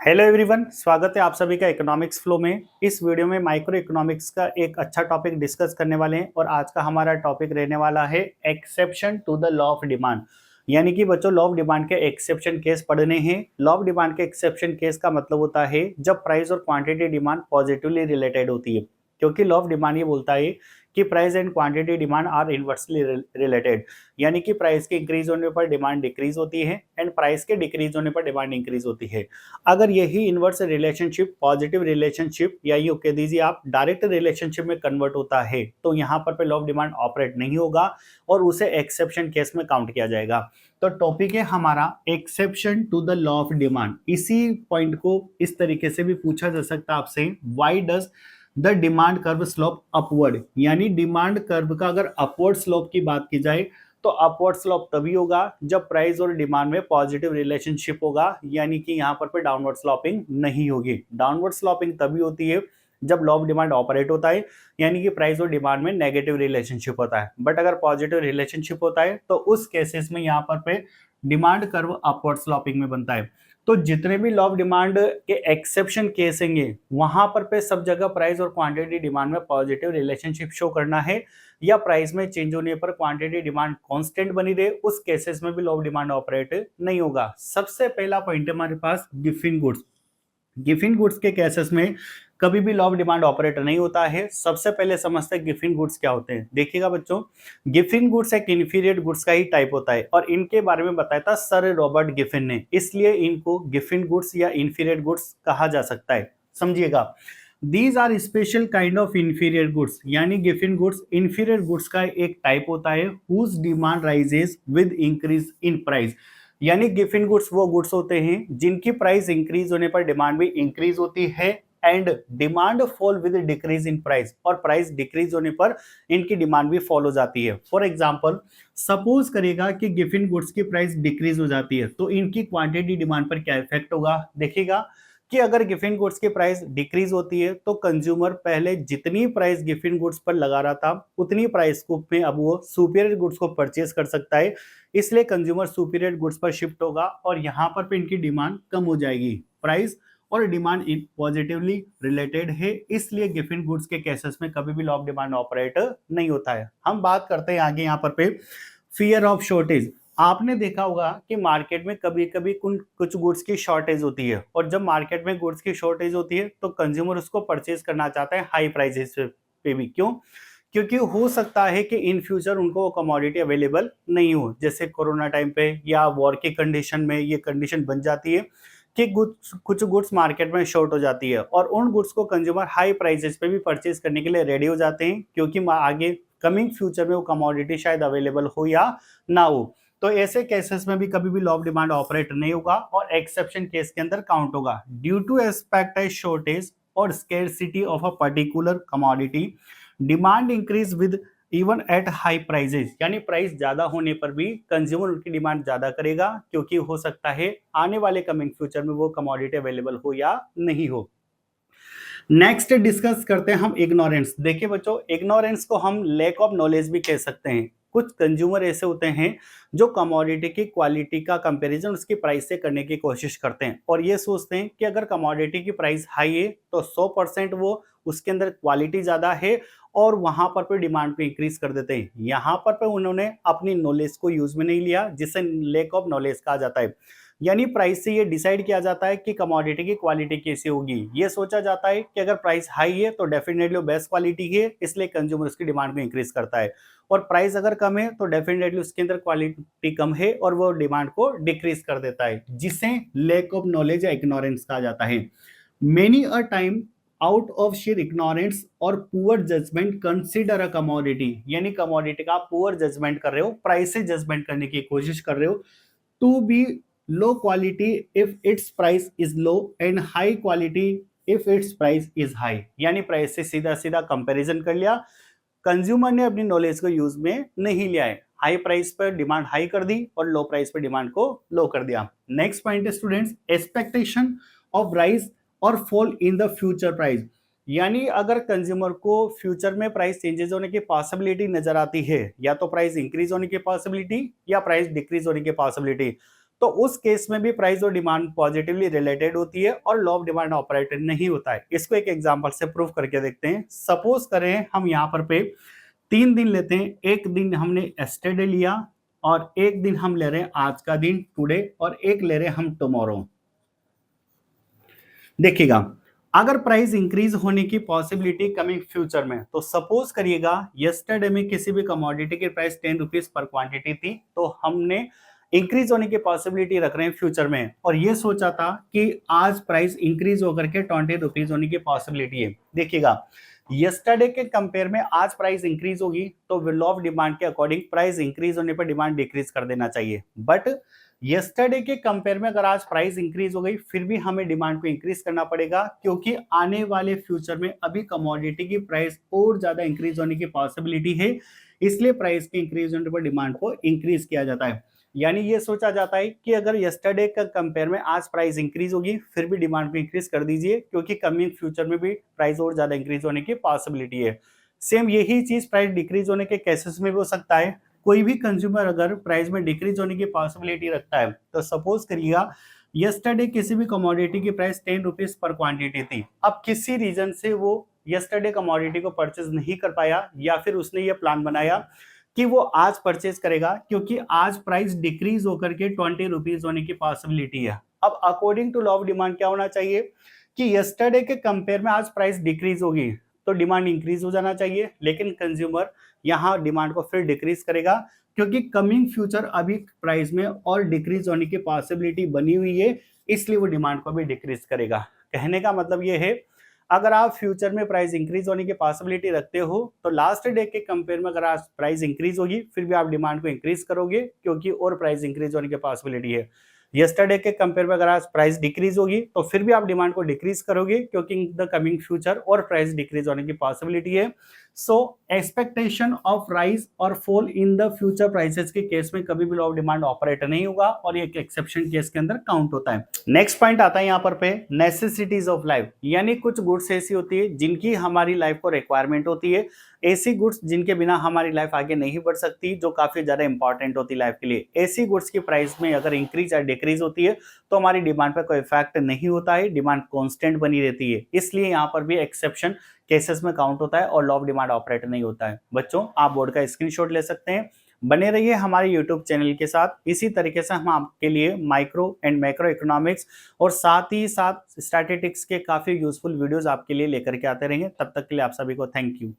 Hello everyone, स्वागत है आप सभी का इकोनॉमिक्स फ्लो में। इस वीडियो में माइक्रो इकोनॉमिक्स का एक अच्छा टॉपिक डिस्कस करने वाले हैं और आज का हमारा टॉपिक रहने वाला है exception to the law of demand. यानी कि बच्चों, लॉ ऑफ डिमांड के एक्सेप्शन केस पढ़ने हैं। लॉ ऑफ डिमांड के एक्सेप्शन केस का मतलब होता है जब प्राइस और क्वांटिटी डिमांड पॉजिटिवली रिलेटेड होती है, क्योंकि लॉ ऑफ डिमांड ये बोलता है कि price and quantity demand are inversely related. यानी कि प्राइस के इंक्रीज होने पर डिमांड डिक्रीज होती है एंड प्राइस के डिक्रीज होने पर डिमांड इंक्रीज होती है। अगर यही इनवर्स रिलेशनशिप पॉजिटिव रिलेशनशिप या यूं कह दीजिए आप डायरेक्ट रिलेशनशिप में कन्वर्ट होता है तो यहाँ पर लॉ ऑफ डिमांड ऑपरेट नहीं होगा और उसे एक्सेप्शन केस में काउंट किया जाएगा। तो टॉपिक है हमारा exception to the law of demand. इसी पॉइंट को इस तरीके से भी पूछा जा सकता है आपसे, why does the demand curve slope upward. यानी डिमांड कर्व का अगर अपवर्ड स्लोप की बात की जाए तो अपवर्ड स्लोप तभी होगा जब प्राइस और डिमांड में पॉजिटिव रिलेशनशिप होगा, यानी कि यहाँ पर डाउनवर्ड स्लोपिंग नहीं होगी। डाउनवर्ड स्लोपिंग तभी होती है जब लॉ ऑफ डिमांड ऑपरेट होता है, यानी कि प्राइस और डिमांड में नेगेटिव रिलेशनशिप होता है। बट अगर पॉजिटिव रिलेशनशिप होता है तो उस केसेस में यहाँ पर डिमांड कर्व अपवर्ड स्लोपिंग में बनता है। तो जितने भी लॉ ऑफ डिमांड के एक्सेप्शन केस होंगे वहां पर सब जगह प्राइस और क्वांटिटी डिमांड में पॉजिटिव रिलेशनशिप शो करना है, या प्राइस में चेंज होने पर क्वांटिटी डिमांड कांस्टेंट बनी रहे, उस केसेस में भी लॉ ऑफ डिमांड ऑपरेट नहीं होगा। सबसे पहला पॉइंट है हमारे पास गिफिन गुड्स। गिफिन गुड्स के केसेस में कभी भी लॉ ऑफ डिमांड ऑपरेट नहीं होता है। सबसे पहले समझते हैं गिफिन गुड्स क्या होते हैं। देखिएगा बच्चों, गिफिन गुड्स एक इंफीरियर गुड्स का ही टाइप होता है और इनके बारे में बताया था सर रॉबर्ट गिफिन ने, इसलिए इनको गिफिन गुड्स या इंफीरियर गुड्स कहा जा सकता है। समझिएगा, these are special kind of inferior goods. यानी गिफिन गुड्स इंफीरियर गुड्स का एक टाइप होता है whose demand rises with increase in price. यानी गिफिन गुड्स वो गुड्स होते हैं जिनकी प्राइस इंक्रीज होने पर डिमांड भी इंक्रीज होती है and demand fall with decrease in price, और प्राइस डिक्रीज होने पर इनकी डिमांड भी फॉल हो जाती है। फॉर एग्जांपल, सपोज करेगा कि गिफिन गुड्स की प्राइस डिक्रीज हो जाती है तो इनकी क्वांटिटी डिमांड पर क्या इफेक्ट होगा। देखिएगा कि अगर गिफिन गुड्स की प्राइस डिक्रीज होती है तो कंज्यूमर पहले जितनी प्राइस गिफिन गुड्स पर लगा रहा था उतनी प्राइस को में अब वो सुपीरियर गुड्स को परचेज कर सकता है, इसलिए कंज्यूमर सुपीरियर गुड्स पर शिफ्ट होगा और यहाँ पर इनकी डिमांड कम हो जाएगी। प्राइस और डिमांड पॉजिटिवली रिलेटेड है, इसलिए गिफिन गुड्स के केसेस में कभी भी लॉ ऑफ डिमांड ऑपरेट नहीं होता है। हम बात करते हैं आगे यहाँ पर फियर ऑफ शॉर्टेज। आपने देखा होगा कि मार्केट में कभी कभी कुछ गुड्स की शॉर्टेज होती है और जब मार्केट में गुड्स की शॉर्टेज होती है तो कंज्यूमर उसको परचेज करना चाहता है हाई प्राइसेस पे भी। क्यों? क्योंकि हो सकता है कि इन फ्यूचर उनको वो कमोडिटी अवेलेबल नहीं हो, जैसे कोरोना टाइम पे या वॉर की कंडीशन में ये कंडीशन बन जाती है कि कुछ गुड्स मार्केट में शॉर्ट हो जाती है और उन गुड्स को कंज्यूमर हाई प्राइसेस पे भी परचेज करने के लिए रेडी हो जाते हैं, क्योंकि आगे कमिंग फ्यूचर में वो कमोडिटी शायद अवेलेबल हो या ना हो। तो ऐसे केसेस में भी कभी भी लॉ ऑफ डिमांड ऑपरेट नहीं होगा और एक्सेप्शन केस के अंदर काउंट होगा। ड्यू टू एक्सपेक्टेड शॉर्टेज और scarcity of a particular commodity, demand increase with even at high prices. यानी प्राइस ज्यादा होने पर भी कंज्यूमर उनकी डिमांड ज्यादा करेगा, क्योंकि हो सकता है आने वाले कमिंग फ्यूचर में वो कमोडिटी अवेलेबल हो या नहीं हो। नेक्स्ट डिस्कस करते हैं हम इग्नोरेंस। देखिए बच्चों, इग्नोरेंस को हम लैक ऑफ नॉलेज भी कह सकते हैं। कुछ कंज्यूमर ऐसे होते हैं जो कमोडिटी की क्वालिटी का कंपैरिजन उसकी प्राइस से करने की कोशिश करते हैं और ये सोचते हैं कि अगर कमोडिटी की प्राइस हाई है तो 100% वो उसके अंदर क्वालिटी ज्यादा है और वहां पर डिमांड को इंक्रीज कर देते हैं। यहाँ पर उन्होंने अपनी नॉलेज को यूज में नहीं लिया, जिसे लैक ऑफ नॉलेज कहा जाता है। यानी प्राइस से ये डिसाइड किया जाता है कि कमोडिटी की क्वालिटी कैसी होगी। ये सोचा जाता है कि अगर प्राइस हाई है तो डेफिनेटली वो बेस्ट क्वालिटी है, इसलिए कंज्यूमर उसकी डिमांड को इंक्रीज करता है, और प्राइस अगर कम है तो डेफिनेटली उसके अंदर क्वालिटी कम है और वो डिमांड को डिक्रीज कर देता है, जिसे लैक ऑफ नॉलेज या इग्नोरेंस कहा जाता है। Many a time out of share ignorance और poor judgement consider a commodity. यानी कमोडिटी का पुअर जजमेंट कर रहे हो, प्राइस से जजमेंट करने की कोशिश कर रहे हो, to be low quality if its price is low and high quality if its price is high। यानी प्राइस से सीधा सीधा कंपैरिजन कर लिया, कंज्यूमर ने अपनी नॉलेज को यूज में नहीं लिया है, हाई प्राइस पर डिमांड हाई कर दी और लो प्राइस पर डिमांड को लो कर दिया। नेक्स्ट पॉइंट है स्टूडेंट्स, एक्सपेक्टेशन ऑफ राइज और fall in the future price. यानी अगर कंज्यूमर को फ्यूचर में प्राइस चेंजेस होने की पॉसिबिलिटी नजर आती है, या तो प्राइस इंक्रीज होने की पॉसिबिलिटी या प्राइस डिक्रीज होने की पॉसिबिलिटी, तो उस केस में भी प्राइस और डिमांड पॉजिटिवली रिलेटेड होती है और लॉ ऑफ डिमांड ऑपरेट नहीं होता है। इसको एक एग्जांपल से प्रूव करके देखते हैं। सपोज करें हम यहाँ पे 3 दिन लेते हैं, एक दिन हमने एस्टरडे लिया और एक दिन हम ले रहे हैं आज का दिन टुडे और एक ले रहे हैं हम टुमारो। देखिएगा, अगर प्राइस इंक्रीज होने की पॉसिबिलिटी कमिंग फ्यूचर में, तो सपोज करिएगा यस्टरडे में किसी भी कमोडिटी की प्राइस 10 रुपीज पर क्वांटिटी थी, तो हमने इंक्रीज होने की पॉसिबिलिटी रख रहे हैं फ्यूचर में और ये सोचा था कि आज प्राइस इंक्रीज होकर के 20 रुपीज होने की पॉसिबिलिटी है। देखिएगा, यस्टरडे के कंपेयर में आज प्राइस इंक्रीज होगी तो लॉ ऑफ डिमांड के अकॉर्डिंग प्राइस इंक्रीज होने पर डिमांड डिक्रीज कर देना चाहिए। बट यस्टरडे के कंपेयर में अगर आज प्राइस इंक्रीज हो गई फिर भी हमें डिमांड को इंक्रीज करना पड़ेगा, क्योंकि आने वाले फ्यूचर में अभी कमोडिटी की प्राइस और ज्यादा इंक्रीज होने की पॉसिबिलिटी है, इसलिए प्राइस के इंक्रीज होने पर डिमांड को इंक्रीज किया जाता है। यानी ये सोचा जाता है कि अगर यस्टरडे का कंपेयर में आज प्राइस इंक्रीज होगी फिर भी डिमांड को इंक्रीज कर दीजिए, क्योंकि कमिंग फ्यूचर में भी प्राइस और ज्यादा इंक्रीज होने की पॉसिबिलिटी है। सेम यही चीज प्राइस डिक्रीज होने के केसेस में भी हो सकता है। कोई भी कंज्यूमर अगर प्राइस में डिक्रीज होने की पॉसिबिलिटी रखता है, तो सपोज करिएगा यस्टरडे किसी भी कमोडिटी की प्राइस 10 रुपीज पर क्वांटिटी थी, अब किसी रीजन से वो यस्टरडे कमोडिटी को परचेज नहीं कर पाया या फिर उसने ये प्लान बनाया कि वो आज परचेज करेगा, क्योंकि आज प्राइस डिक्रीज होकर के 20 रुपीज होने की पॉसिबिलिटी है। अब according to law of demand क्या होना चाहिए कि यस्टरडे के कंपेयर में आज प्राइस डिक्रीज होगी तो डिमांड इंक्रीज हो जाना चाहिए, लेकिन कंज्यूमर यहाँ डिमांड को फिर डिक्रीज करेगा, क्योंकि कमिंग फ्यूचर अभी प्राइस में और डिक्रीज होने की पॉसिबिलिटी बनी हुई है, इसलिए वो डिमांड को भी डिक्रीज करेगा। कहने का मतलब ये है, अगर आप फ्यूचर में प्राइस इंक्रीज होने की पॉसिबिलिटी रखते हो तो लास्ट डे के कंपेयर में अगर आज प्राइस इंक्रीज होगी फिर भी आप डिमांड को इंक्रीज करोगे, क्योंकि और प्राइस इंक्रीज होने की पॉसिबिलिटी है। यस्टरडे के कंपेयर में अगर आज प्राइस डिक्रीज होगी तो फिर भी आप डिमांड को डिक्रीज करोगे, क्योंकि इन द कमिंग फ्यूचर और प्राइस डिक्रीज होने की पॉसिबिलिटी है। सो एक्सपेक्टेशन ऑफ राइज और fall in the future prices के केस में कभी भी लॉ ऑफ डिमांड ऑपरेट नहीं होगा और ये एक एक्सेप्शन केस के अंदर काउंट होता है। नेक्स्ट पॉइंट आता है यहाँ पर पे नेसेसिटीज ऑफ लाइफ, यानी कुछ गुड्स ऐसी होती है जिनकी हमारी लाइफ को रिक्वायरमेंट होती है, ऐसी गुड्स जिनके बिना हमारी लाइफ आगे नहीं बढ़ सकती, जो काफी ज्यादा इंपॉर्टेंट होती है लाइफ के लिए। ऐसी गुड्स की प्राइस में अगर इंक्रीज या डिक्रीज होती है तो हमारी डिमांड पर कोई इफेक्ट नहीं होता है, डिमांड कांस्टेंट बनी रहती है, इसलिए यहाँ पर भी एक्सेप्शन केसेस में काउंट होता है और लॉ ऑफ डिमांड ऑपरेट नहीं होता है। बच्चों, आप बोर्ड का स्क्रीनशॉट ले सकते हैं। बने रहिए हमारे यूट्यूब चैनल के साथ, इसी तरीके से हम आपके लिए माइक्रो एंड मैक्रो इकोनॉमिक्स और साथ ही साथ स्टैटिस्टिक्स के काफी यूजफुल वीडियोस आपके लिए लेकर के आते रहेंगे। तब तक के लिए आप सभी को थैंक यू।